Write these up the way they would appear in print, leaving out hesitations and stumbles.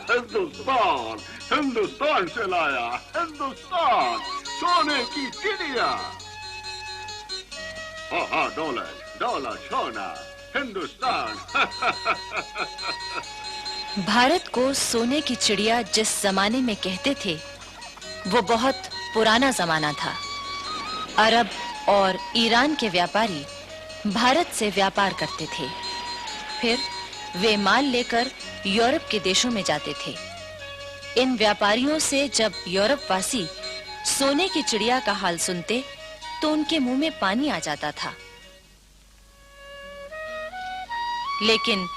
हिंदुस्तान, हिंदुस्तान से लाया, हिंदुस्तान, सोने की चिड़िया। हाँ, डॉलर, डॉलर, सोना, हिंदुस्तान। भारत को सोने की चिड़िया जिस जमाने में कहते थे, वो बहुत पुराना जमाना था। अरब और ईरान के व्यापारी भारत से व्यापार करते थे। फिर वे माल लेकर यूरोप के देशों में जाते थे। इन व्यापारियों से जब यूरोप वासी सोने की चिड़िया का हाल सुनते, तो उनके मुंह में पानी आ जाता था। लेकिन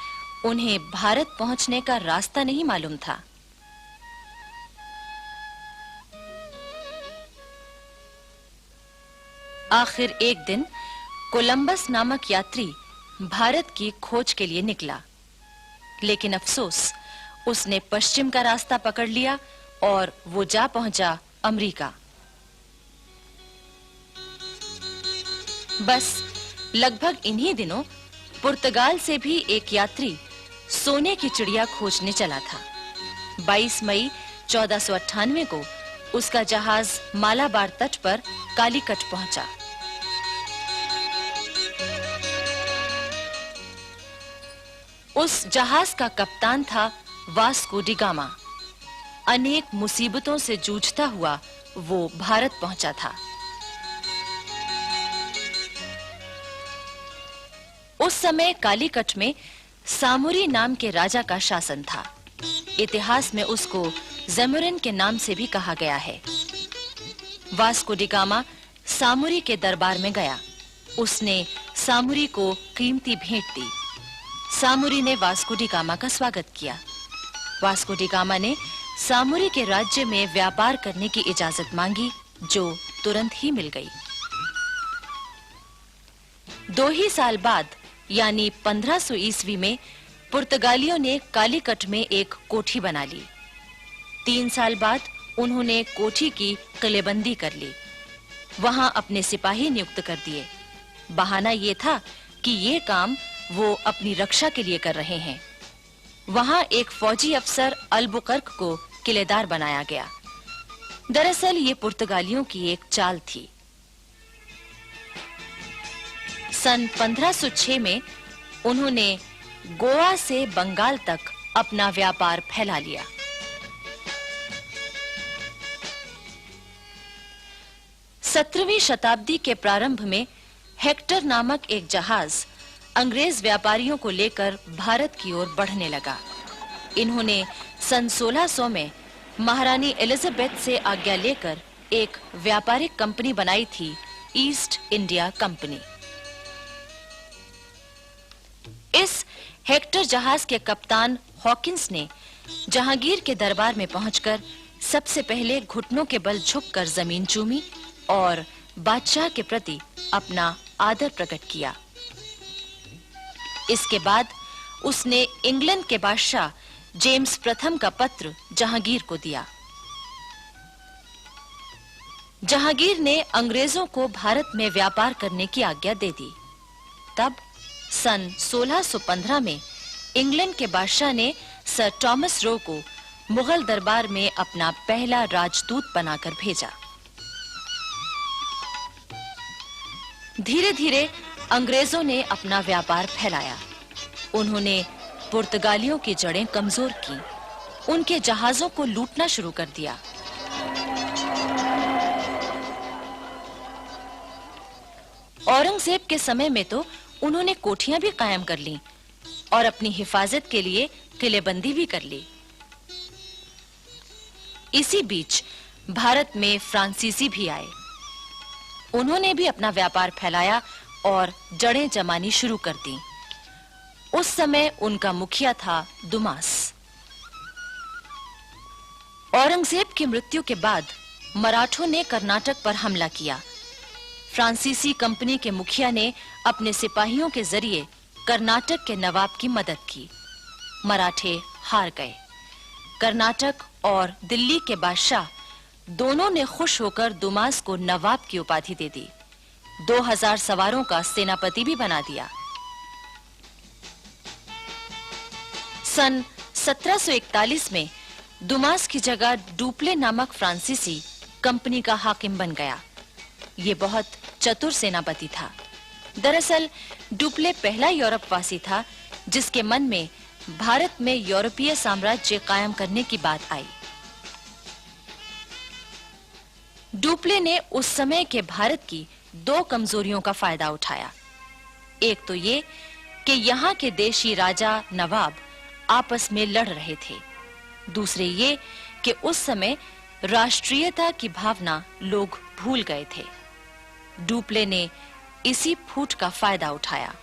उन्हें भारत पहुंचने का रास्ता नहीं मालूम था। आखिर एक दिन कोलंबस नामक यात्री भारत की खोज के लिए निकला, लेकिन अफसोस, उसने पश्चिम का रास्ता पकड़ लिया और वो जा पहुंचा अमेरिका। बस लगभग इन्हीं दिनों पुर्तगाल से भी एक यात्री सोने की चिड़िया खोजने चला था। 22 मई 1498 को उसका जहाज मालाबार तट पर कालीकट पहुंचा। उस जहाज का कप्तान था वास्को डी गामा। अनेक मुसीबतों से जूझता हुआ वो भारत पहुंचा था। उस समय कालीकट में सामुरी नाम के राजा का शासन था। इतिहास में उसको ज़ेमुरिन के नाम से भी कहा गया है। वास्को डी गामा सामुरी के दरबार में गया। उसने सामुरी को कीमती भेंट दी। सामुरी ने वास्को डी गामा का स्वागत किया। वास्को डी गामा ने सामुरी के राज्य में व्यापार करने की इजाजत मांगी, जो तुरंत ही मिल गई। 2 ही साल बाद, यानी 1500 ईस्वी में, पुर्तगालियों ने कालीकट में एक कोठी बना ली। 3 साल बाद उन्होंने कोठी की किलेबंदी कर ली। वहां अपने सिपाही नियुक्त कर दिए। बहाना ये था कि ये काम वो अपनी रक्षा के लिए कर रहे हैं। वहां एक फौजी अफसर अल्बुकर्क को किलेदार बनाया गया। दरअसल ये पुर्तगालियों की एक चाल थी। सन 1506 में उन्होंने गोवा से बंगाल तक अपना व्यापार फैला लिया। सत्रहवीं शताब्दी के प्रारंभ में हेक्टर नामक एक जहाज अंग्रेज व्यापारियों को लेकर भारत की ओर बढ़ने लगा। इन्होंने सन 1600 में महारानी एलिजाबेथ से आज्ञा लेकर एक व्यापारिक कंपनी बनाई थी, ईस्ट इंडिया कंपनी। इस हेक्टर जहाज के कप्तान हॉकिंस ने जहांगीर के दरबार में पहुंचकर सबसे पहले घुटनों के बल झुककर जमीन चूमी और बादशाह के प्रति अपना आदर प्रकट किया। इसके बाद उसने इंग्लैंड के बादशाह जेम्स प्रथम का पत्र जहांगीर को दिया। जहांगीर ने अंग्रेजों को भारत में व्यापार करने की आज्ञा दे दी। तब सन 1615 में इंग्लैंड के बादशाह ने सर थॉमस रो को मुगल दरबार में अपना पहला राजदूत बनाकर भेजा। धीरे-धीरे अंग्रेजों ने अपना व्यापार फैलाया। उन्होंने पुर्तगालियों की जड़ें कमजोर की, उनके जहाजों को लूटना शुरू कर दिया। औरंगजेब के समय में तो उन्होंने कोठियां भी कायम कर लीं और अपनी हिफाजत के लिए किलेबंदी भी कर ली। इसी बीच भारत में फ्रांसीसी भी आए। उन्होंने भी अपना व्यापार फैलाया और जड़ें जमानी शुरू कर दी। उस समय उनका मुखिया था दुमास। औरंगजेब की मृत्यु के बाद मराठों ने कर्नाटक पर हमला किया। फ्रांसीसी कंपनी के मुखिया ने अपने सिपाहियों के जरिए कर्नाटक के नवाब की मदद की। मराठे हार गए। कर्नाटक और दिल्ली के बादशाह दोनों ने खुश होकर दुमास को नवाब की उपाधि दे दी। 2000 सवारों का सेनापति भी बना दिया। सन 1741 में दुमास की जगह डुप्ले नामक फ्रांसीसी कंपनी का हाकिम बन गया। ये बहुत चतुर सेनापति था। दरअसल डुप्ले पहला यूरोपवासी था जिसके मन में भारत में यूरोपीय साम्राज्य कायम करने की बात आई। डुप्ले ने उस समय के भारत की दो कमजोरियों का फायदा उठाया। एक तो ये कि यहाँ के देशी राजा नवाब आपस में लड़ रहे थे। दूसरे ये कि उस समय राष्ट्रीयता की भावना लोग भूल गए थे। डुप्ले ने इसी फूट का फायदा उठाया।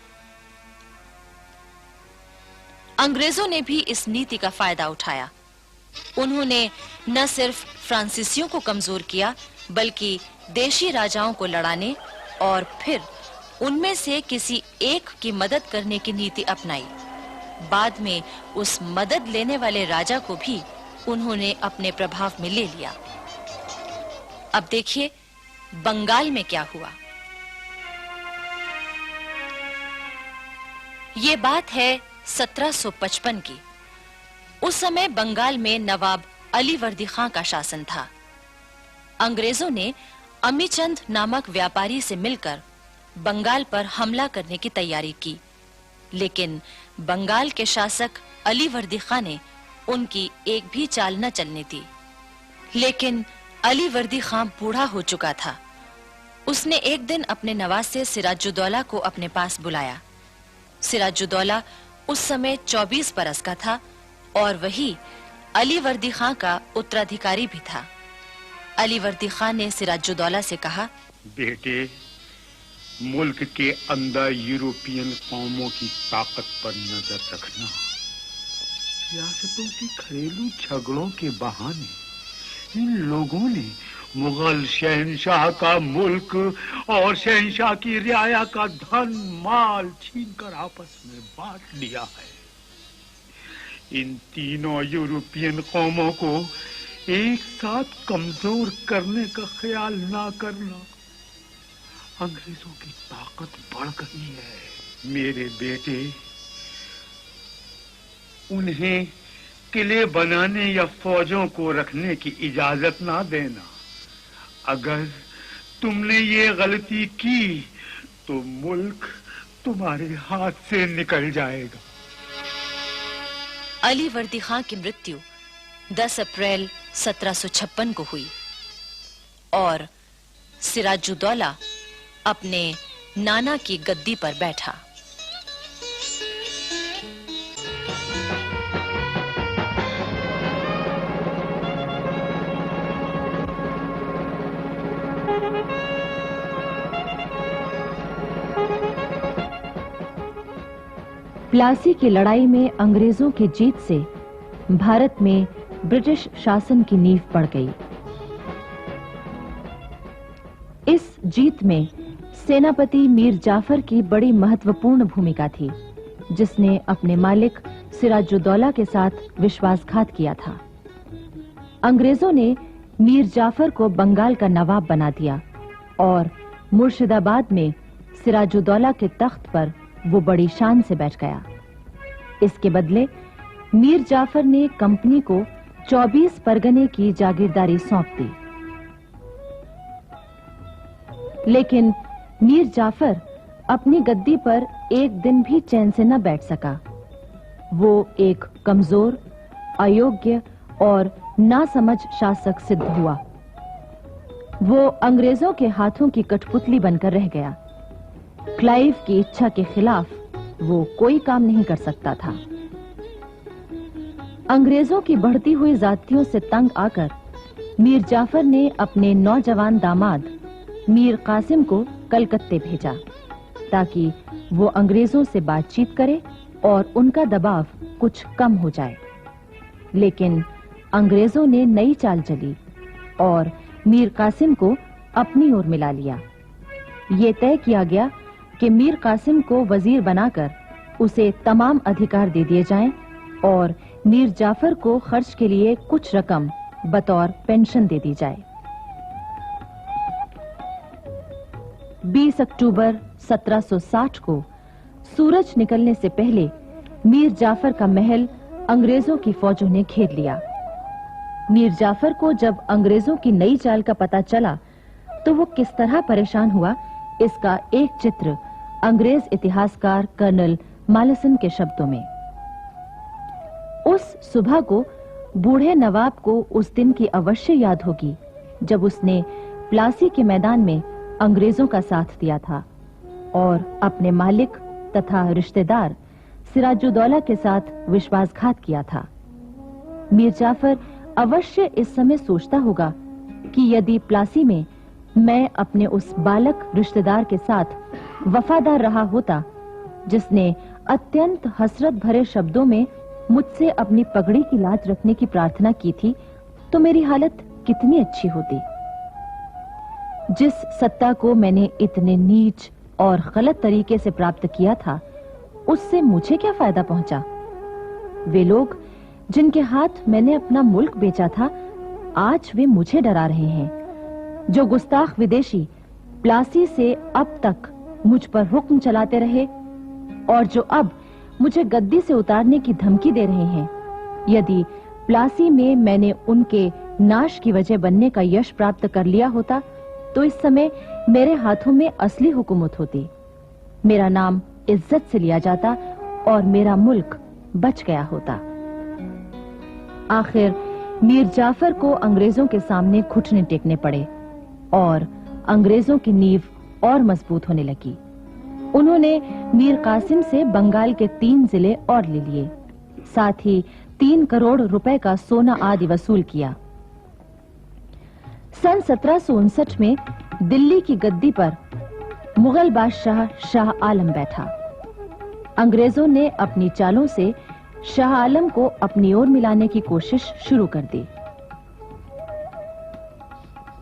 अंग्रेजों ने भी इस नीति का फायदा उठाया। उन्होंने न सिर्फ फ्रांसीसियों को कमजोर किया बल्कि देशी राजाओं को लड़ाने और फिर उनमें से किसी एक की मदद करने की नीति अपनाई। बाद में उस मदद लेने वाले राजा को भी उन्होंने अपने प्रभाव में ले लिया। अब देखिए बंगाल में क्या हुआ। ये बात है 1755 की। उस समय बंगाल में नवाब अलीवर्दी खां का शासन था। अंग्रेजों ने अमीचंद नामक व्यापारी से मिलकर बंगाल पर हमला करने की तैयारी की, लेकिन बंगाल के शासक अलीवर्दी खां ने उनकी एक भी चाल न चलने दी। लेकिन अलीवर्दी खां बूढ़ा हो चुका था। उसने एक दिन अपने नवासे सिराजुद्दौला को अपने पास बुलाया। सिराजुद्दौला उस समय 24 बरस का था और वही अलीवर्दी खां का उत्तराधिकारी भी था। अलीवर्दी खां ने सिराजुद्दौला से कहा, बेटे, मुल्क के अंदर यूरोपियन कौमों की ताकत पर नजर रखना। रियासतों के घरेलू झगड़ों के बहाने इन लोगों ने मुगल शहंशाह का मुल्क और शहंशाह की रियाया का धन माल छीनकर आपस में बांट लिया है। इन तीनों यूरोपियन कौमों को एक साथ कमजोर करने का ख्याल ना करना। अंग्रेजों की ताकत बढ़ गई है। मेरे बेटे, उन्हें किले बनाने या फौजों को रखने की इजाजत ना देना। अगर तुमने ये गलती की तो मुल्क तुम्हारे हाथ से निकल जाएगा। अलीवर्दी खां की मृत्यु 10 अप्रैल 1756 को हुई और सिराजुद्दौला अपने नाना की गद्दी पर बैठा। प्लासी की लड़ाई में अंग्रेजों की जीत से भारत में ब्रिटिश शासन की नींव पड़ गई। इस जीत में सेनापति मीर जाफर की बड़ी महत्वपूर्ण भूमिका थी, जिसने अपने मालिक सिराजुद्दौला के साथ विश्वासघात किया था। अंग्रेजों ने मीर जाफर को बंगाल का नवाब बना दिया और मुर्शिदाबाद में सिराजुद्दौला के तख्त पर वो बड़ी शान से बैठ गया। इसके बदले मीर जाफर ने कंपनी को 24 परगने की जागीरदारी सौंप दी। लेकिन मीर जाफर अपनी गद्दी पर एक दिन भी चैन से न बैठ सका। वो एक कमजोर, अयोग्य और नासमझ शासक सिद्ध हुआ। वो अंग्रेजों के हाथों की कठपुतली बनकर रह गया। क्लाइव की इच्छा के खिलाफ वो कोई काम नहीं कर सकता था। अंग्रेजों की बढ़ती हुई जातियों से तंग आकर मीर जाफर ने अपने नौजवान दामाद मीर कासिम को कलकत्ते भेजा ताकि वो अंग्रेजों से बातचीत करे और उनका दबाव कुछ कम हो जाए। लेकिन अंग्रेजों ने नई चाल चली और मीर कासिम को अपनी ओर मिला लिया। ये तय किया गया कि मीर कासिम को वजीर बनाकर उसे तमाम अधिकार दे दिए जाएं और मीर जाफर को खर्च के लिए कुछ रकम बतौर पेंशन दे दी जाए। 20 अक्टूबर 1760 को सूरज निकलने से पहले मीर जाफर का महल अंग्रेजों की फौजों ने घेर लिया। मीर जाफर को जब अंग्रेजों की नई चाल का पता चला तो वो किस तरह परेशान हुआ, इसका एक चित्र अंग्रेज इतिहासकार कर्नल मालेसन के शब्दों में। उस सुबह को बूढ़े नवाब को उस दिन की अवश्य याद होगी जब उसने प्लासी के मैदान में अंग्रेजों का साथ दिया था और अपने मालिक तथा रिश्तेदार सिराजुद्दौला के साथ विश्वासघात किया था। मीर जाफर अवश्य इस समय सोचता होगा कि यदि प्लासी में मैं अपने उस बालक रिश्तेदार के साथ वफादार रहा होता जिसने अत्यंत हसरत भरे शब्दों में मुझसे अपनी पगड़ी की लाज रखने की प्रार्थना की थी, तो मेरी हालत कितनी अच्छी होती। जिस सत्ता को मैंने इतने नीच और गलत तरीके से प्राप्त किया था, उससे मुझे क्या फायदा पहुंचा? वे लोग जिनके हाथ मैंने अपना मुल्क बेचा था, आज वे मुझे डरा रहे हैं। जो गुस्ताख विदेशी प्लासी से अब तक मुझ पर हुक्म चलाते रहे और जो अब मुझे गद्दी से उतारने की धमकी दे रहे हैं, यदि प्लासी में मैंने उनके नाश की वजह बनने का यश प्राप्त कर लिया होता तो इस समय मेरे हाथों में असली हुकूमत होती, मेरा नाम इज्जत से लिया जाता और मेरा मुल्क बच गया होता। आखिर मीर जाफर को अंग्रेजों के सामने घुटने टेकने पड़े और अंग्रेजों की नींव और मजबूत होने लगी। उन्होंने मीर कासिम से बंगाल के 3 जिले और ले लिए, साथ ही 3 करोड़ रुपए का सोना आदि वसूल किया। सन 1759 में दिल्ली की गद्दी पर मुगल बादशाह शाह आलम बैठा। अंग्रेजों ने अपनी चालों से शाह आलम को अपनी ओर मिलाने की कोशिश शुरू कर दी।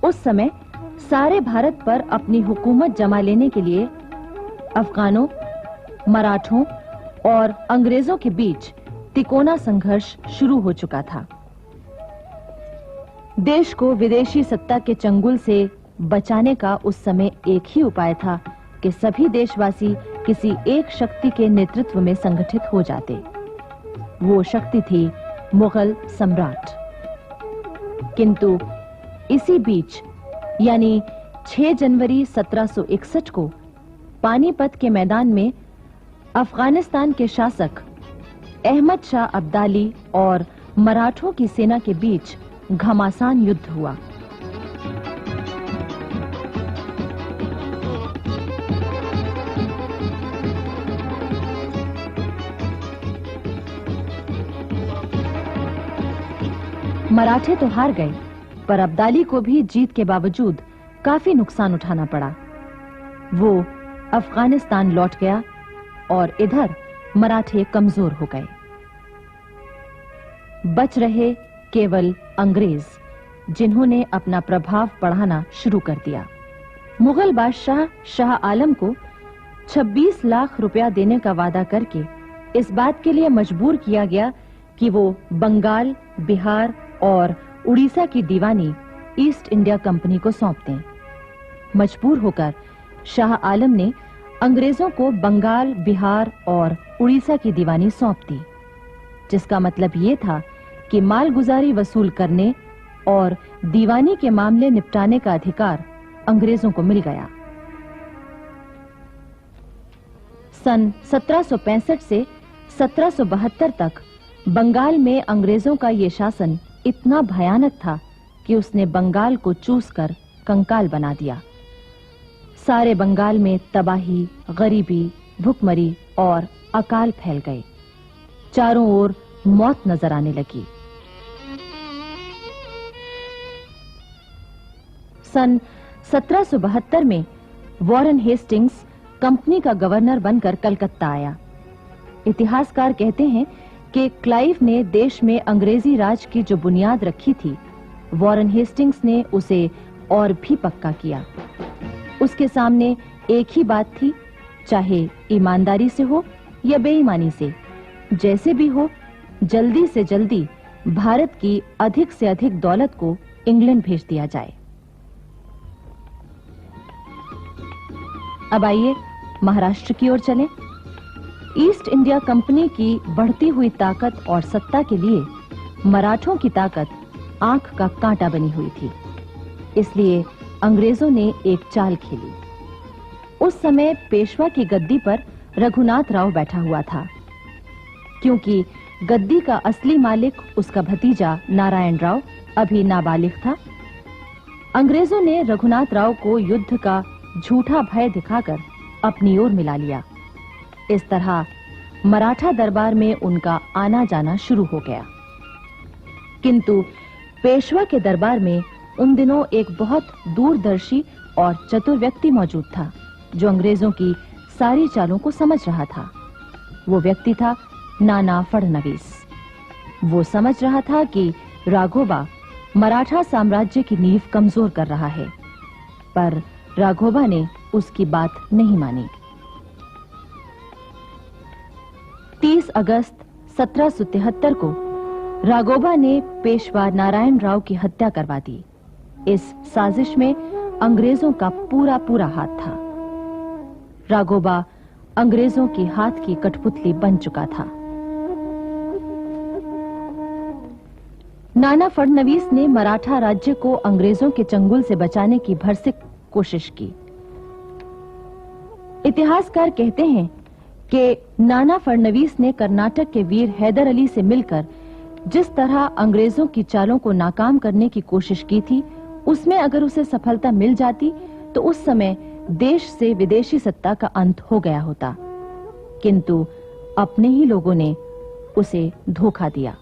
उस समय सारे भारत पर अपनी हुकूमत जमा लेने के लिए अफगानों, मराठों और अंग्रेजों के बीच तिकोना संघर्ष शुरू हो चुका था। देश को विदेशी सत्ता के चंगुल से बचाने का उस समय एक ही उपाय था कि सभी देशवासी किसी एक शक्ति के नेतृत्व में संगठित हो जाते। वो शक्ति थी मुगल सम्राट। किंतु इसी बीच यानी 6 जनवरी 1761 को पानीपत के मैदान में अफगानिस्तान के शासक अहमद शाह अब्दाली और मराठों की सेना के बीच घमासान युद्ध हुआ। मराठे तो हार गए, पर अब्दाली को भी जीत के बावजूद काफी नुकसान उठाना पड़ा। वो अफगानिस्तान लौट गया और इधर मराठे कमजोर हो गए। बच रहे केवल अंग्रेज, जिन्होंने अपना प्रभाव बढ़ाना शुरू कर दिया। मुगल बादशाह शाह आलम को 26 लाख रुपया देने का वादा करके इस बात के लिए मजबूर किया गया कि वो बंगाल, बिहार और उड़ीसा की दीवानी ईस्ट इंडिया कंपनी को सौंप दें। मजबूर होकर शाह आलम ने अंग्रेजों को बंगाल, बिहार और उड़ीसा की दीवानी सौंप दी, जिसका मतलब ये था कि मालगुजारी वसूल करने और दीवानी के मामले निपटाने का अधिकार अंग्रेजों को मिल गया। सन 1765 से 1772 तक बंगाल में अंग्रेजों का ये शासन इतना भयानक था कि उसने बंगाल को चूसकर कंकाल बना दिया। सारे बंगाल में तबाही, गरीबी, भुखमरी और अकाल फैल गए। चारों ओर मौत नजर आने लगी। सन 1772 में वॉरेन हेस्टिंग्स कंपनी का गवर्नर बनकर कलकत्ता आया। इतिहासकार कहते हैं कि क्लाइव ने देश में अंग्रेजी राज की जो बुनियाद रखी थी, वॉरेन हेस्टिंग्स ने उसे और भी पक्का किया। उसके सामने एक ही बात थी, चाहे ईमानदारी से हो या बेईमानी से, जैसे भी हो, जल्दी से जल्दी भारत की अधिक से अधिक दौलत को इंग्लैंड भेज दिया जाए। अब आइए महाराष्ट्र की ओर चलें। ईस्ट इंडिया कंपनी की बढ़ती हुई ताकत और सत्ता के लिए मराठों की ताकत आंख का कांटा बनी हुई थी। इसलिए अंग्रेजों ने एक चाल खेली। उस समय पेशवा की गद्दी पर रघुनाथ राव बैठा हुआ था। क्योंकि गद्दी का असली मालिक उसका भतीजा नारायण राव अभी नाबालिग था, अंग्रेजों ने रघुनाथ राव को युद्ध का झूठा भय दिखाकर अपनी ओर मिला लिया। इस तरह मराठा दरबार में उनका आना जाना शुरू हो गया। किंतु पेशवा के दरबार में उन दिनों एक बहुत दूरदर्शी और चतुर व्यक्ति मौजूद था, जो अंग्रेजों की सारी चालों को समझ रहा था। वो व्यक्ति था नाना फडणवीस। वो समझ रहा था कि राघोबा मराठा साम्राज्य की नींव कमजोर कर रहा है, पर राघोबा ने उसकी बात नहीं मानी। 30 अगस्त 1773 को राघोबा ने पेशवा नारायण राव की हत्या करवा दी। इस साजिश में अंग्रेजों का पूरा हाथ था। राघोबा अंग्रेजों के हाथ की कठपुतली बन चुका था। नाना फडणवीस ने मराठा राज्य को अंग्रेजों के चंगुल से बचाने की भरसक कोशिश की। इतिहासकार कहते हैं कि नाना फडणवीस ने कर्नाटक के वीर हैदर अली से मिलकर जिस तरह अंग्रेजों की चालों को नाकाम करने की कोशिश की थी, उसमें अगर उसे सफलता मिल जाती तो उस समय देश से विदेशी सत्ता का अंत हो गया होता। किंतु अपने ही लोगों ने उसे धोखा दिया।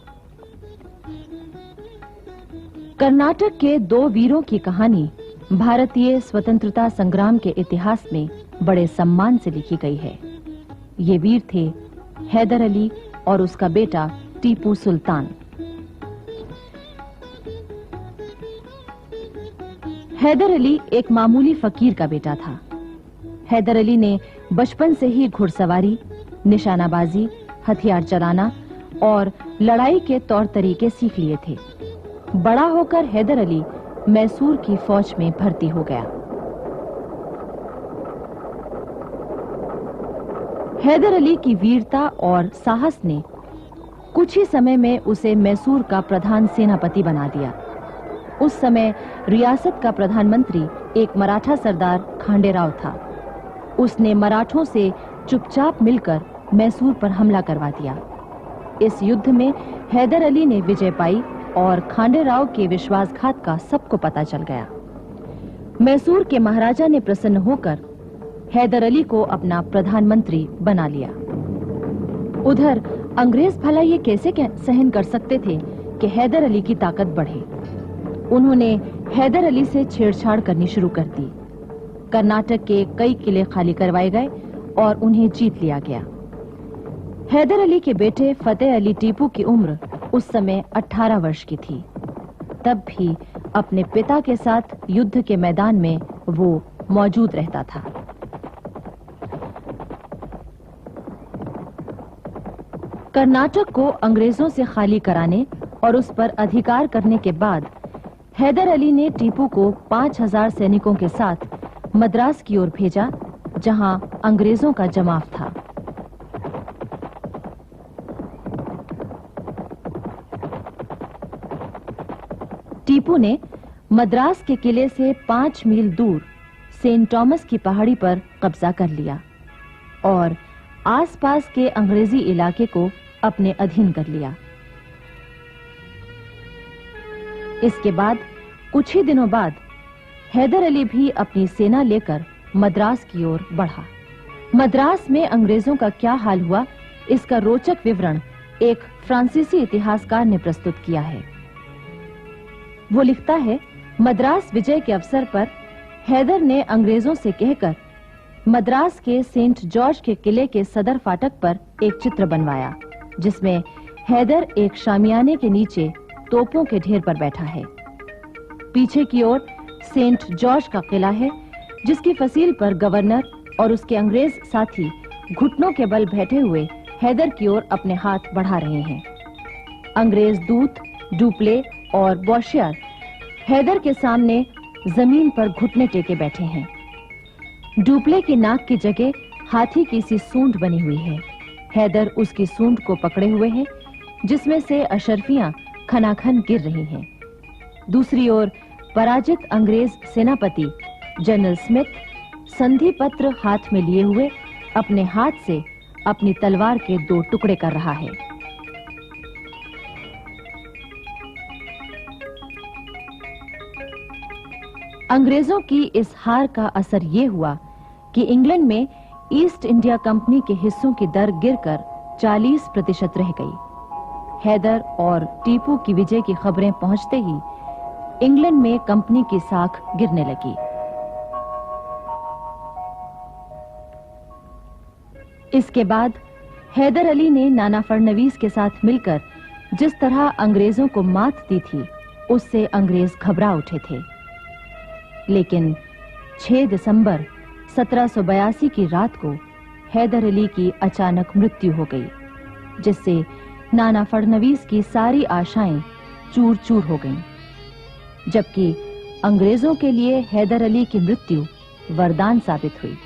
कर्नाटक के 2 वीरों की कहानी भारतीय स्वतंत्रता संग्राम के इतिहास में बड़े सम्मान से लिखी गई है। ये वीर थे हैदर अली और उसका बेटा टीपू सुल्तान। हैदर अली एक मामूली फकीर का बेटा था। हैदर अली ने बचपन से ही घुड़सवारी, निशानाबाजी, हथियार चलाना और लड़ाई के तौर तरीके सीख लिए थे। बड़ा होकर हैदर अली मैसूर की फौज में भर्ती हो गया। हैदर अली की वीरता और साहस ने कुछ ही समय में उसे मैसूर का प्रधान सेनापति बना दिया। उस समय रियासत का प्रधानमंत्री एक मराठा सरदार खांडेराव था। उसने मराठों से चुपचाप मिलकर मैसूर पर हमला करवा दिया। इस युद्ध में हैदर अली ने विजय पाई और खांडेराव के विश्वासघात का सबको पता चल गया। मैसूर के महाराजा ने प्रसन्न होकर हैदर अली को अपना प्रधानमंत्री बना लिया। उधर अंग्रेज भला ये कैसे सहन कर सकते थे कि हैदर अली की ताकत बढ़े। उन्होंने हैदर अली से छेड़छाड़ करनी शुरू कर दी। कर्नाटक के कई किले खाली करवाए गए और उन्हें जीत लिया गया। हैदर अली के बेटे फतेह अली टीपू की उम्र उस समय 18 वर्ष की थी। तब भी अपने पिता के साथ युद्ध के मैदान में वो मौजूद रहता था। कर्नाटक को अंग्रेजों से खाली कराने और उस पर अधिकार करने के बाद हैदर अली ने टीपू को 5000 सैनिकों के साथ मद्रास की ओर भेजा, जहां अंग्रेजों का जमाव था। टीपू ने मद्रास के किले से 5 मील दूर सेंट थॉमस की पहाड़ी पर कब्जा कर लिया और आसपास के अंग्रेजी इलाके को अपने अधीन कर लिया। इसके बाद कुछ ही दिनों बाद हैदर अली भी अपनी सेना लेकर मद्रास की ओर बढ़ा। मद्रास में अंग्रेजों का क्या हाल हुआ, इसका रोचक विवरण एक फ्रांसीसी इतिहासकार ने प्रस्तुत किया है। वो लिखता है, मद्रास विजय के अवसर पर हैदर ने अंग्रेजों से कहकर मद्रास के सेंट जॉर्ज के किले के सदर फाटक पर एक चित्र बनवाया, जिसमें हैदर एक शामियाने के नीचे तोपों के ढेर पर बैठा है। पीछे की ओर सेंट जॉर्ज का किला है, जिसकी फसील पर गवर्नर और उसके अंग्रेज साथी घुटनों के बल बैठे हुए हैदर की ओर अपने हाथ बढ़ा रहे हैं। अंग्रेज दूत, डुप्ले और बॉशियर हैदर के सामने जमीन पर घुटने टेके बैठे हैं। डुप्ले की नाक की जगह हाथी की सी सूंड बनी हुई है। हैदर उसकी सूंड को पकड़े हुए है, जिसमें से अशर्फियां खनाखन गिर रही हैं। दूसरी ओर पराजित अंग्रेज सेनापति जनरल स्मिथ संधि पत्र हाथ में लिए हुए अपने हाथ से अपनी तलवार के 2 टुकड़े कर रहा है। अंग्रेजों की इस हार का असर यह हुआ कि इंग्लैंड में ईस्ट इंडिया कंपनी के हिस्सों की दर गिरकर 40% रह गई। हैदर और टीपू की विजय की खबरें पहुंचते ही इंग्लैंड में कंपनी की साख गिरने लगी। इसके बाद हैदर अली ने नाना फडणवीस के साथ मिलकर जिस तरह अंग्रेजों को मात दी थी, उससे अंग्रेज घबरा उठे थे। लेकिन 6 दिसंबर 1782 की रात को हैदर अली की अचानक मृत्यु हो गई, जिससे नाना फडणवीस की सारी आशाएं चूर-चूर हो गईं। जबकि अंग्रेजों के लिए हैदर अली की मृत्यु वरदान साबित हुई।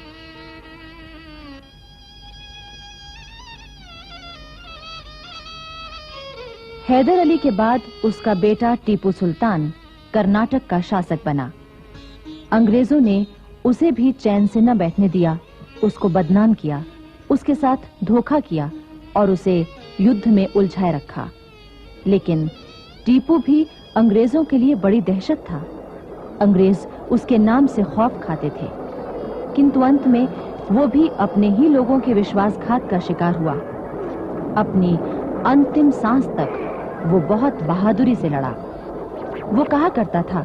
हैदर अली के बाद उसका बेटा टीपू सुल्तान कर्नाटक का शासक बना। अंग्रेजों ने उसे भी चैन से न बैठने दिया, उसको बदनाम किया, उसके साथ धोखा किया और उसे युद्ध में उलझाए रखा। लेकिन टीपू भी अंग्रेजों के लिए बड़ी दहशत था। अंग्रेज उसके नाम से खौफ खाते थे, किंतु अंत में वो भी अपने ही लोगों के विश्वासघात का शिकार हुआ। अपनी अंतिम सांस तक वो बहुत बहादुरी से लड़ा। वो कहा करता था,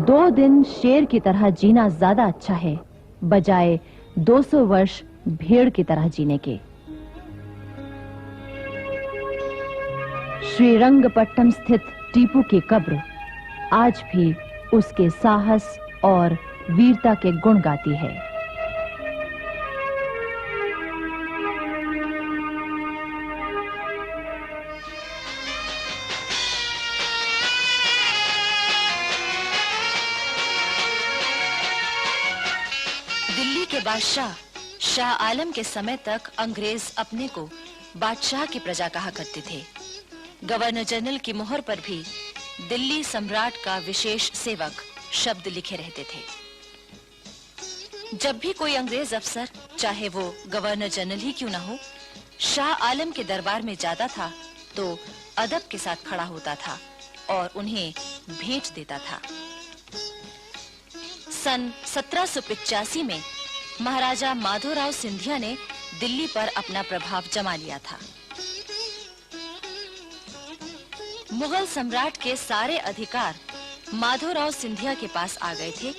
2 दिन शेर की तरह जीना ज्यादा अच्छा है, बजाय 200 वर्ष भेड़ की तरह जीने के। श्रीरंगपट्टनम स्थित टीपू की कब्र आज भी उसके साहस और वीरता के गुण गाती है। दिल्ली के बादशाह शाह आलम के समय तक अंग्रेज अपने को बादशाह की प्रजा कहा करते थे। गवर्नर जनरल की मोहर पर भी दिल्ली सम्राट का विशेष सेवक शब्द लिखे रहते थे। जब भी कोई अंग्रेज अफसर, चाहे वो गवर्नर जनरल ही क्यों ना हो, शाह आलम के दरबार में जाता था तो अदब के साथ खड़ा होता था और उन्हें भेंट देता था। सन 1785 में महाराजा माधोराव सिंधिया ने दिल्ली पर अपना प्रभाव जमा लिया था। मुगल सम्राट के सारे अधिकार माधोराव सिंधिया के पास आ गए थे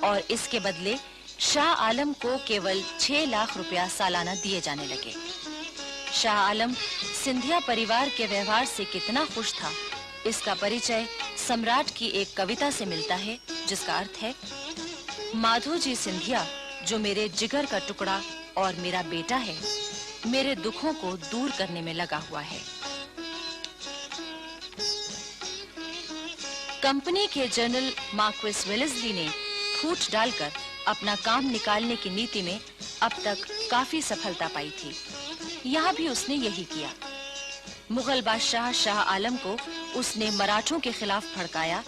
और इसके बदले शाह आलम को केवल 6 लाख रुपया सालाना दिए जाने लगे। शाह आलम सिंधिया परिवार के व्यवहार से कितना खुश था, इसका परिचय सम्राट की एक कविता से मिलता है, जिसका अर्थ है, माधो जी सिंधिया जो मेरे जिगर का टुकड़ा और मेरा बेटा है, मेरे दुखों को दूर करने में लगा हुआ है। कंपनी के जनरल मार्क्विस वेलेस्ली ने फूट डालकर अपना काम निकालने की नीति में अब तक काफी सफलता पाई थी। यहाँ भी उसने यही किया। मुगल बादशाह शाह आलम को उसने मराठों के खिलाफ भड़काया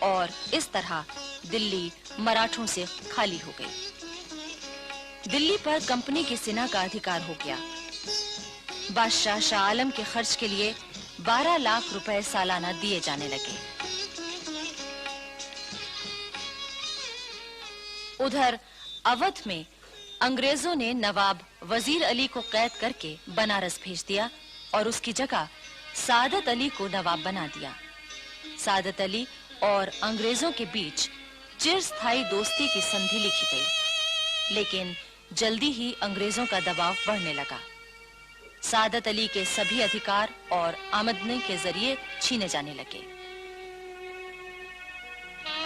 और इस तरह दिल्ली मराठों से खाली हो गई। दिल्ली पर कंपनी की सेना का अधिकार हो गया। बादशाह शाह आलम के खर्च के लिए 12 लाख रुपए सालाना दिए जाने लगे। उधर अवध में अंग्रेजों ने नवाब वजीर अली को कैद करके बनारस भेज दिया और उसकी जगह सादत अली को नवाब बना दिया। सादत अली और अंग्रेजों के बीच चिरस्थायी दोस्ती की संधि लिखी गई, लेकिन जल्दी ही अंग्रेजों का दबाव बढ़ने लगा। सादत अली के सभी अधिकार और आमदनी के जरिए छीने जाने लगे।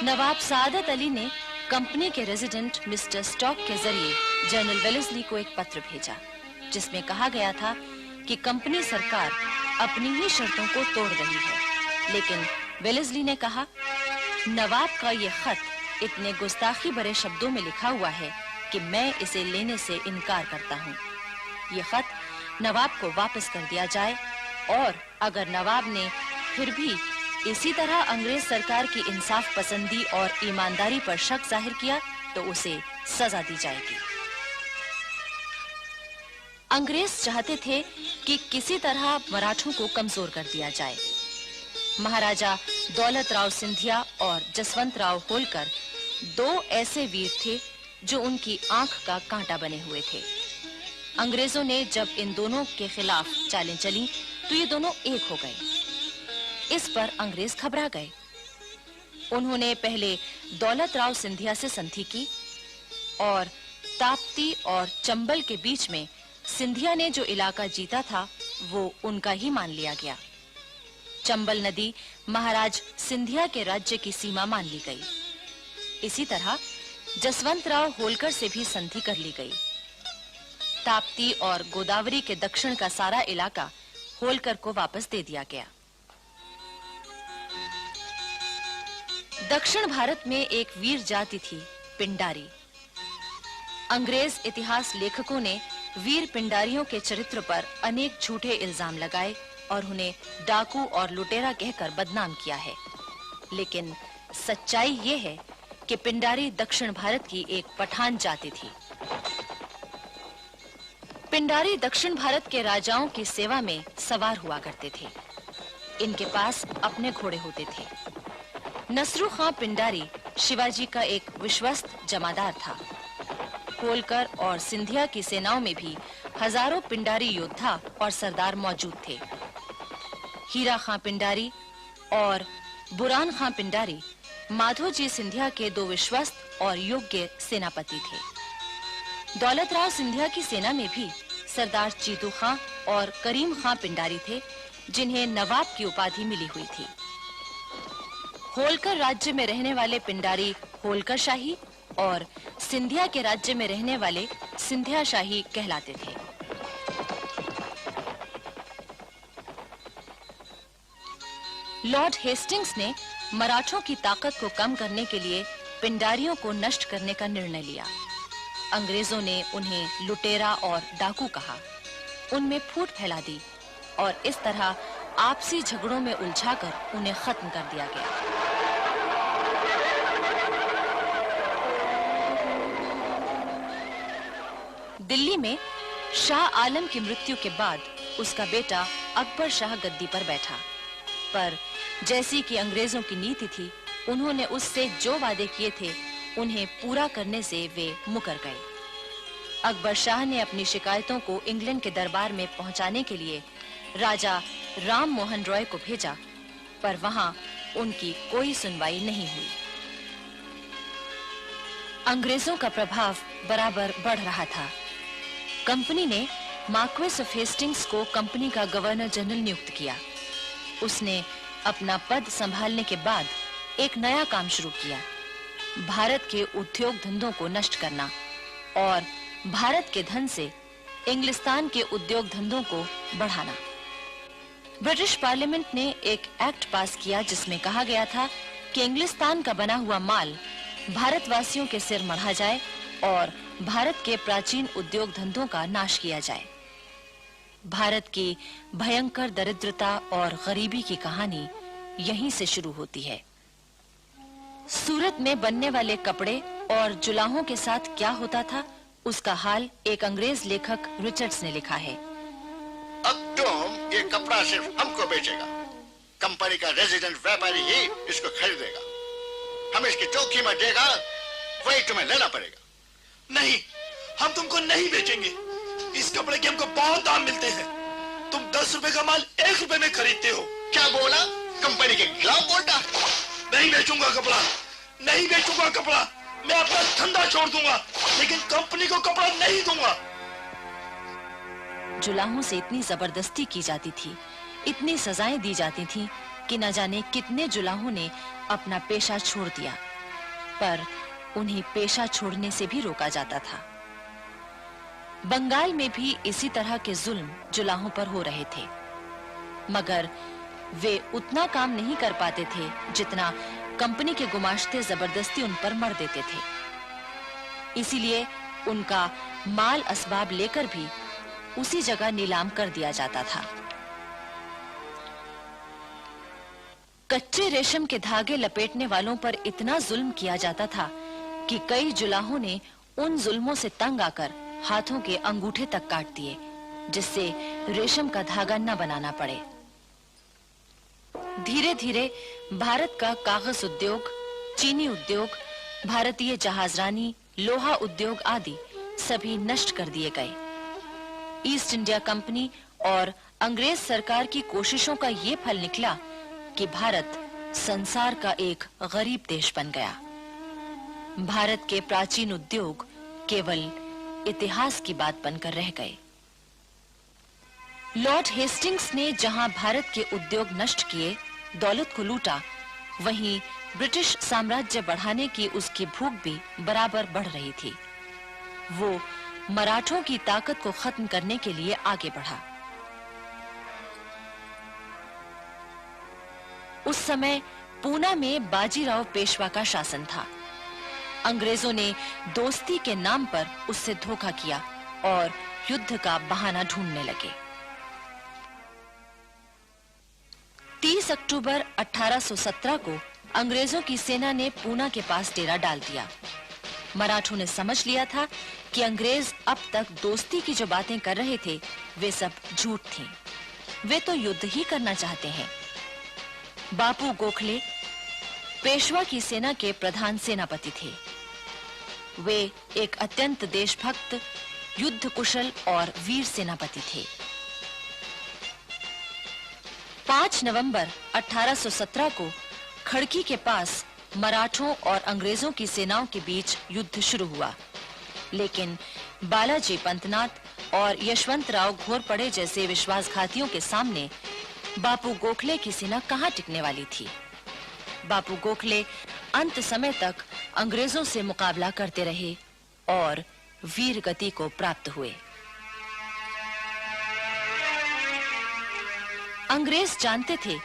नवाब सादत अली ने कंपनी के रेजिडेंट मिस्टर स्टॉक के जरिए जनरल वेलेस्ली को एक पत्र भेजा, जिसमें कहा गया था कि कंपनी सरकार अपनी ही शर्तों को तोड़ रही है। लेकिन वेलेस्ली ने कहा, नवाब का ये खत इतने गुस्ताखी भरे शब्दों में लिखा हुआ है कि मैं इसे लेने से इनकार करता हूँ। ये खत नवाब को वापस कर दिया जाए और अगर नवाब ने फिर भी इसी तरह अंग्रेज सरकार की इंसाफ पसंदी और ईमानदारी पर शक जाहिर किया तो उसे सजा दी जाएगी। अंग्रेज चाहते थे कि किसी तरह मराठों को कमजोर कर दिया जाए। महाराजा दौलत राव सिंधिया और जसवंत राव होलकर दो ऐसे वीर थे जो उनकी आंख का कांटा बने हुए थे। अंग्रेजों ने जब इन दोनों के खिलाफ चालें चली तो ये दोनों एक हो गए। इस पर अंग्रेज घबरा गए। उन्होंने पहले दौलत राव सिंधिया से संधि की और ताप्ती और चंबल के बीच में सिंधिया ने जो इलाका जीता था वो उनका ही मान लिया गया। चंबल नदी महाराज सिंधिया के राज्य की सीमा मान ली गई। इसी तरह जसवंत राव होलकर से भी संधि कर ली गई। ताप्ती और गोदावरी के दक्षिण का सारा इलाका होलकर को वापस दे दिया गया। दक्षिण भारत में एक वीर जाति थी पिंडारी। अंग्रेज इतिहास लेखकों ने वीर पिंडारियों के चरित्र पर अनेक झूठे इल्जाम लगाए और उन्हें डाकू और लुटेरा कहकर बदनाम किया है। लेकिन सच्चाई ये है कि पिंडारी दक्षिण भारत की एक पठान जाति थी। पिंडारी दक्षिण भारत के राजाओं की सेवा में सवार हुआ करते थे। इनके पास अपने घोड़े होते थे। नसरू खां पिंडारी शिवाजी का एक विश्वस्त जमादार था। होलकर और सिंधिया की सेनाओं में भी हजारों पिंडारी योद्धा और सरदार मौजूद थे। हीरा खां पिंडारी और बुरान खां पिंडारी माधोजी सिंधिया के दो विश्वस्त और योग्य सेनापति थे। दौलत राव सिंधिया की सेना में भी सरदार चीतू खां और करीम खां पिंडारी थे, जिन्हें नवाब की उपाधि मिली हुई थी। होलकर राज्य में रहने वाले पिंडारी होलकर शाही और सिंधिया के राज्य में रहने वाले सिंधिया शाही कहलाते थे। लॉर्ड हेस्टिंग्स ने मराठों की ताकत को कम करने के लिए पिंडारियों को नष्ट करने का निर्णय लिया। अंग्रेजों ने उन्हें लुटेरा और डाकू कहा, उनमें फूट फैला दी और इस तरह आपसी झगड़ों में उलझाकर उन्हें खत्म कर दिया गया। दिल्ली में शाह आलम की मृत्यु के बाद उसका बेटा अकबर शाह गद्दी पर बैठा, पर जैसी कि अंग्रेजों की नीति थी, उन्होंने उससे जो वादे किए थे उन्हें पूरा करने से वे मुकर गए। अकबर शाह ने अपनी शिकायतों को इंग्लैंड के दरबार में पहुंचाने के लिए राजा राम मोहन रॉय को भेजा, पर वहां उनकी कोई सुनवाई नहीं हुई। अंग्रेजों का प्रभाव बराबर बढ़ रहा था। कंपनी ने मार्क्वेस ऑफ हेस्टिंग्स को कंपनी का गवर्नर जनरल नियुक्त किया। उसने अपना पद संभालने के बाद एक नया काम शुरू किया, भारत के उद्योग धंधों को नष्ट करना और भारत के धन से इंग्लिस्तान के उद्योग धंधों को बढ़ाना। ब्रिटिश पार्लियामेंट ने एक एक्ट पास किया जिसमें कहा गया था कि इंग्लिस्तान का बना हुआ माल भारतवासियों के सिर मढ़ा जाए और भारत के प्राचीन उद्योग धंधों का नाश किया जाए। भारत की भयंकर दरिद्रता और गरीबी की कहानी यहीं से शुरू होती है। सूरत में बनने वाले कपड़े और जुलाहों के साथ क्या होता था, उसका हाल एक अंग्रेज लेखक रिचर्ड्स ने लिखा है। अब तुम ये कपड़ा सिर्फ हमको बेचेगा, कंपनी का रेजिडेंट व्यापारी ही इसको खरीदेगा। हम इसकी जो कीमत देगा वही तुम्हें लेना पड़ेगा। नहीं, हम तुमको नहीं बेचेंगे। इस कपड़े के हमको बहुत दाम मिलते हैं। तुम 10 रुपए का माल 1 रुपए में खरीदते हो। क्या बोला? कंपनी के खिलाफ बोलता? नहीं बेचूंगा कपड़ा, नहीं बेचूंगा कपड़ा। मैं अपना धंधा छोड़ दूंगा, लेकिन कंपनी को कपड़ा नहीं दूंगा। जुलाहों से इतनी जबरदस्ती की जाती थी, इतनी सजाएं दी जाती थीं कि न जाने कितने जुलाहों ने अपना पेशा छोड़ दिया, पर उन्हें पेशा छोड़ने से भी रोका जाता था। बंगाल में भी इसी तरह के जुल्म जुलाहों पर हो रहे थे, मगर वे उतना काम नहीं कर पाते थे जितना कंपनी के गुमाश्ते जबरदस्ती उन पर मर देते थे। इसीलिए उनका माल असबाब लेकर भी उसी जगह नीलाम कर दिया जाता था। कच्चे रेशम के धागे लपेटने वालों पर इतना जुल्म किया जाता था कि कई जुलाहों ने उन जुल्मों से तंग आकर हाथों के अंगूठे तक काट दिए, जिससे रेशम का धागा न बनाना पड़े। धीरे-धीरे भारत का कागज उद्योग, चीनी उद्योग, भारतीय जहाजरानी, लोहा उद्योग आदि सभी नष्ट कर दिए गए। ईस्ट इंडिया कंपनी और अंग्रेज सरकार की कोशिशों का ये फल निकला कि भारत संसार का एक गरीब देश बन गया। भारत के प्राचीन उद्योग केवल इतिहास की बात बनकर रह गए। लॉर्ड हेस्टिंग्स ने जहां भारत के उद्योग नष्ट किए, दौलत को लूटा, वहीं ब्रिटिश साम्राज्य बढ़ाने की उसकी भूख भी बराबर बढ़ रही थी। वो मराठों की ताकत को खत्म करने के लिए आगे बढ़ा। उस समय पूना में बाजीराव पेशवा का शासन था। अंग्रेजों ने दोस्ती के नाम पर उससे धोखा किया और युद्ध का बहाना ढूंढने लगे। 30 अक्टूबर 1817 को अंग्रेजों की सेना ने पूना के पास डेरा डाल दिया। मराठों ने समझ लिया था कि अंग्रेज अब तक दोस्ती की जो बातें कर रहे थे वे सब झूठ थीं। वे तो युद्ध ही करना चाहते हैं। बापू गोखले पेशवा की सेना के प्रधान सेनापति थे। वे एक अत्यंत देशभक्त, युद्ध कुशल और वीर सेनापति थे। 5 नवंबर 1817 को खड़की के पास मराठों और अंग्रेजों की सेनाओं के बीच युद्ध शुरू हुआ, लेकिन बालाजी पंतनाथ और यशवंतराव घोरपड़े जैसे विश्वासघातियों के सामने बापू गोखले की सेना कहां टिकने वाली थी। बापू गोखले अंत समय तक अंग्रेजों से मुकाबला करते रहे और वीर गति को प्राप्त हुए। अंग्रेज जानते थे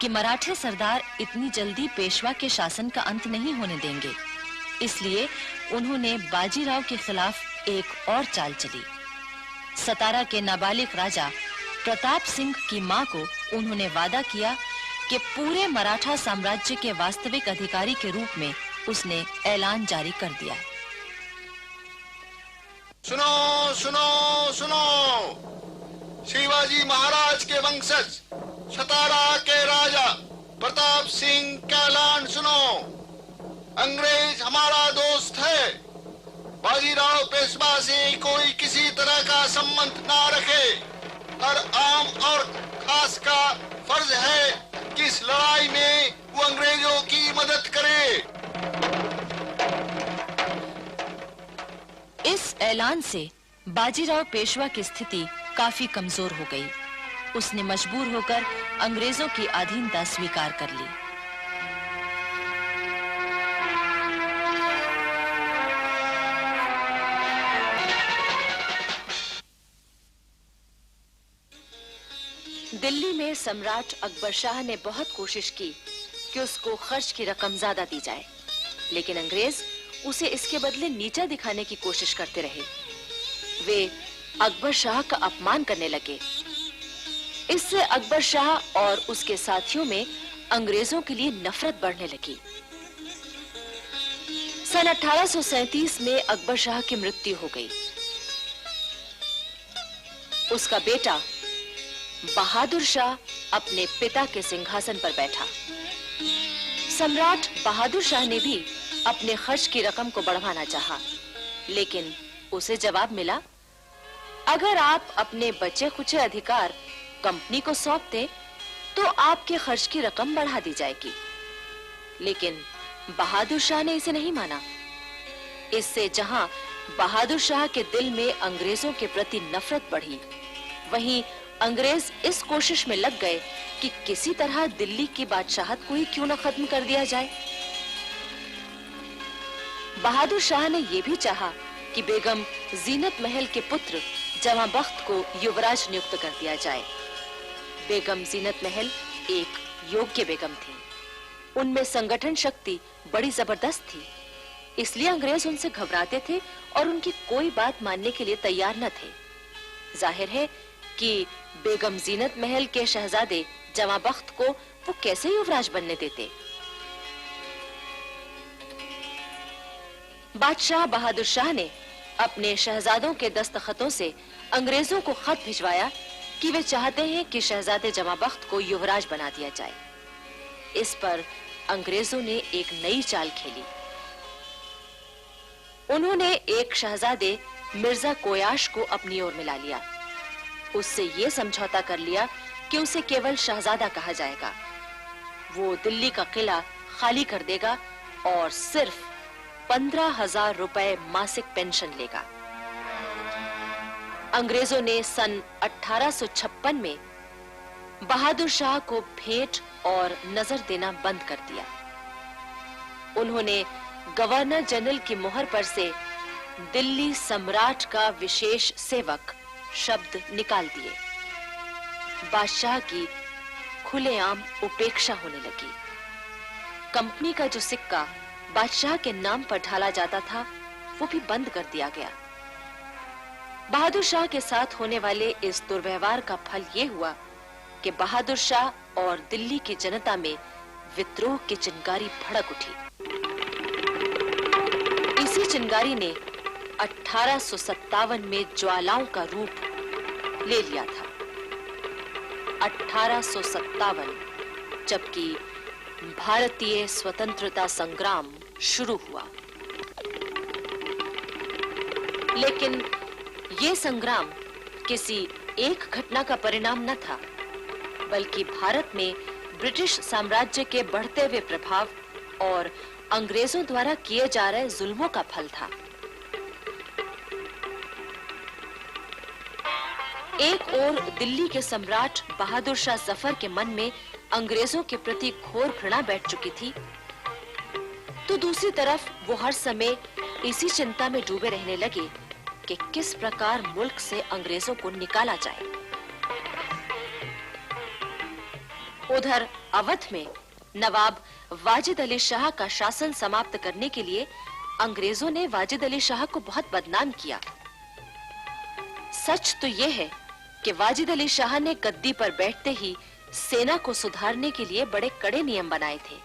कि मराठे सरदार इतनी जल्दी पेशवा के शासन का अंत नहीं होने देंगे, इसलिए उन्होंने बाजीराव के खिलाफ एक और चाल चली। सतारा के नाबालिग राजा प्रताप सिंह की मां को उन्होंने वादा किया कि पूरे मराठा साम्राज्य के वास्तविक अधिकारी के रूप में उसने ऐलान जारी कर दिया। सुनो सुनो सुनो, शिवाजी महाराज के वंशज सतारा के राजा प्रताप सिंह का ऐलान सुनो। अंग्रेज हमारा दोस्त है। बाजीराव पेशवा से कोई किसी तरह का संबंध ना रखे। हर आम और खास का फर्ज है कि इस लड़ाई में वो अंग्रेजों की मदद करे। इस ऐलान से बाजीराव पेशवा की स्थिति काफी कमजोर हो गई। उसने मजबूर होकर अंग्रेजों की अधीनता स्वीकार कर ली। दिल्ली में सम्राट अकबर शाह ने बहुत कोशिश की कि उसको खर्च की रकम ज्यादा दी जाए, लेकिन अंग्रेज उसे इसके बदले नीचा दिखाने की कोशिश करते रहे। वे अकबर शाह का अपमान करने लगे। इससे अकबर शाह और उसके साथियों में अंग्रेजों के लिए नफरत बढ़ने लगी। सन 1837 में अकबर शाह की मृत्यु हो गई। उसका बेटा बहादुर शाह अपने पिता के सिंहासन पर बैठा। सम्राट बहादुर शाह ने भी अपने खर्च की रकम को बढ़ाना चाहा, लेकिन उसे जवाब मिला, अगर आप अपने बचे खुचे अधिकार कंपनी को सौंपते तो आपके खर्च की रकम बढ़ा दी जाएगी। लेकिन बहादुर शाह ने इसे नहीं माना। इससे जहां बहादुर शाह के दिल में अंग्रेजों के प्रति नफरत बढ़ी, वहीं अंग्रेज इस कोशिश में लग गए कि किसी तरह दिल्ली की बादशाहत को ही क्यों न खत्म कर दिया जाए। बहादुर शाह ने यह भी चाहा कि बेगम जीनत महल के पुत्र जवां बख्त को युवराज नियुक्त कर दिया जाए। बेगम जीनत महल एक योग्य बेगम थी। उनमें संगठन शक्ति बड़ी जबरदस्त थी, इसलिए अंग्रेज उनसे घबराते थे और उनकी कोई बात मानने के लिए तैयार न थे। जाहिर है कि बेगम जीनत महल के शहजादे जवां बख्त को वो कैसे युवराज बनने देते। बादशाह बहादुर शाह ने अपने शहजादों के दस्तखतों से अंग्रेजों को खत भिजवाया कि वे चाहते हैं कि शहजादे जवां बख्त को युवराज बना दिया जाए। इस पर अंग्रेजों ने एक नई चाल खेली। उन्होंने एक शहजादे मिर्जा कोयाश को अपनी ओर मिला लिया। उससे ये समझौता कर लिया कि उसे केवल शहजादा कहा जाएगा। वो दिल्ली का किला खाली कर देगा और सिर्फ 15,000 रुपए मासिक पेंशन लेगा। अंग्रेजों ने सन 1856 में बहादुर शाह को भेंट और नजर देना बंद कर दिया। उन्होंने गवर्नर जनरल की मुहर पर से दिल्ली सम्राट का विशेष सेवक शब्द निकाल दिए। बादशाह की खुलेआम उपेक्षा होने लगी। कंपनी का जो सिक्का बादशाह के नाम पर ढाला जाता था वो भी बंद कर दिया गया। बहादुर शाह के साथ होने वाले इस दुर्व्यवहार का फल ये हुआ कि बहादुर शाह और दिल्ली की जनता में विद्रोह की चिंगारी भड़क उठी। इसी चिंगारी ने 1857 में ज्वालाओं का रूप ले लिया था। 1857, जबकि भारतीय स्वतंत्रता संग्राम शुरू हुआ। लेकिन ये संग्राम किसी एक घटना का परिणाम न था, बल्कि भारत में ब्रिटिश साम्राज्य के बढ़ते हुए प्रभाव और अंग्रेजों द्वारा किए जा रहे जुल्मों का फल था। एक ओर दिल्ली के सम्राट बहादुर शाह जफर के मन में अंग्रेजों के प्रति घोर घृणा बैठ चुकी थी, तो दूसरी तरफ वो हर समय इसी चिंता में डूबे रहने लगे कि किस प्रकार मुल्क से अंग्रेजों को निकाला जाए। उधर अवध में नवाब वाजिद अली शाह का शासन समाप्त करने के लिए अंग्रेजों ने वाजिद अली शाह को बहुत बदनाम किया। सच तो यह है कि वाजिद अली शाह ने गद्दी पर बैठते ही सेना को सुधारने के लिए बड़े कड़े नियम बनाए थे।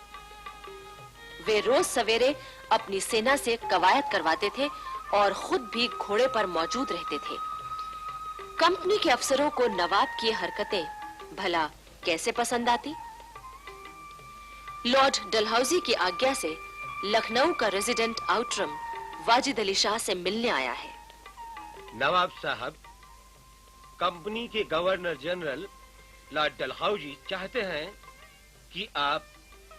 वे रोज सवेरे अपनी सेना से कवायद करवाते थे और खुद भी घोड़े पर मौजूद रहते थे। कंपनी के अफसरों को नवाब की हरकतें भला कैसे पसंद आती? लॉर्ड डलहौजी की आज्ञा से लखनऊ का रेजिडेंट आउटरम वाजिद अली शाह से मिलने आया है। नवाब साहब, कंपनी के गवर्नर जनरल लॉर्ड डलहौजी चाहते हैं कि आप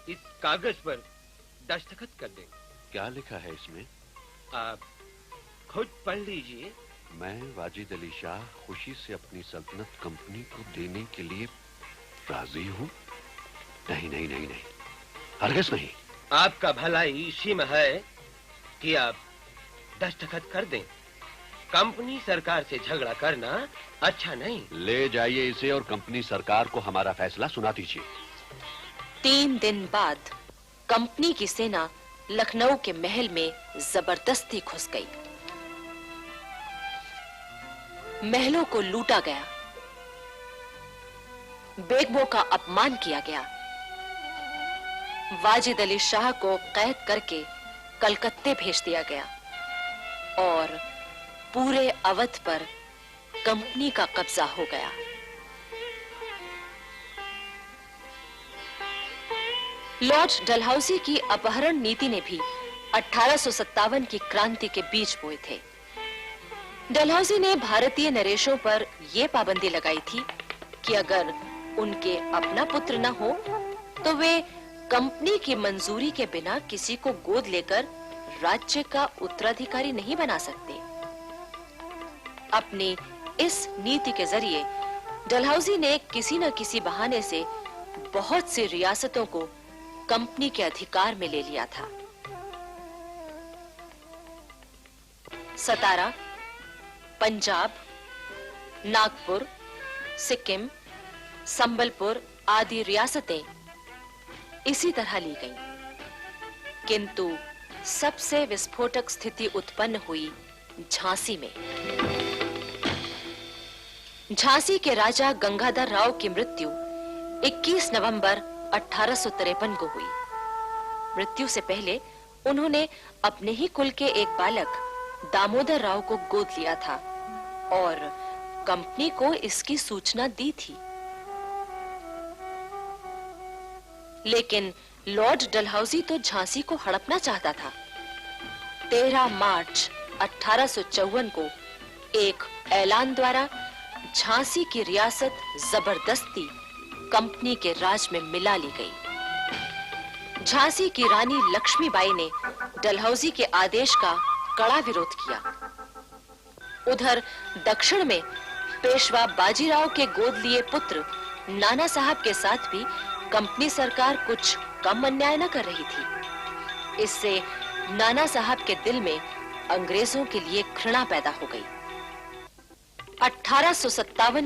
इस कागज पर दस्तखत कर दें। क्या लिखा है इसमें? आप खुद पढ़ लीजिए। मैं वाजिद अली शाह खुशी से अपनी सल्तनत कंपनी को देने के लिए राजी हूँ। नहीं नहीं नहीं नहीं, हरगिज़ नहीं। आपका भलाई इसी में है कि आप दस्तखत कर दें। कंपनी सरकार से झगड़ा करना अच्छा नहीं। ले जाइए इसे और कंपनी सरकार को हमारा फैसला सुना दीजिए। 3 दिन बाद कंपनी की सेना लखनऊ के महल में जबरदस्ती घुस गई। महलों को लूटा गया, बेगमों का अपमान किया गया। वाजिद अली शाह को कैद करके कलकत्ते भेज दिया गया और पूरे अवध पर कंपनी का कब्जा हो गया। लॉर्ड डलहौजी की अपहरण नीति ने भी 1857 की क्रांति के बीज बोए थे। डलहौजी ने भारतीय नरेशों पर यह पाबंदी लगाई थी कि अगर उनके अपना पुत्र न हो तो वे कंपनी की मंजूरी के बिना किसी को गोद लेकर राज्य का उत्तराधिकारी नहीं बना सकते। अपनी इस नीति के जरिए डलहौजी ने किसी न किसी बहाने से बहुत सी रियासतों को कंपनी के अधिकार में ले लिया था। सतारा, पंजाब, नागपुर, सिक्किम, संबलपुर आदि रियासतें इसी तरह ली गईं। किंतु सबसे विस्फोटक स्थिति उत्पन्न हुई झांसी में। झांसी के राजा गंगाधर राव की मृत्यु 21 नवंबर 1853 को हुई। मृत्यु से पहले उन्होंने अपने ही कुल के एक बालक दामोदर राव को गोद लिया था और कंपनी को इसकी सूचना दी थी। लेकिन लॉर्ड डलहौजी तो झांसी को हड़पना चाहता था। 13 मार्च 1854 को एक ऐलान द्वारा झांसी की रियासत जबरदस्ती कंपनी के राज में मिला ली गई। झांसी की रानी लक्ष्मीबाई ने डलहौजी के आदेश का कड़ा विरोध किया। उधर दक्षिण में पेशवा बाजीराव के गोद लिए पुत्र नाना साहब के साथ भी कंपनी सरकार कुछ कम अन्याय न कर रही थी। इससे नाना साहब के दिल में अंग्रेजों के लिए घृणा पैदा हो गई। 1857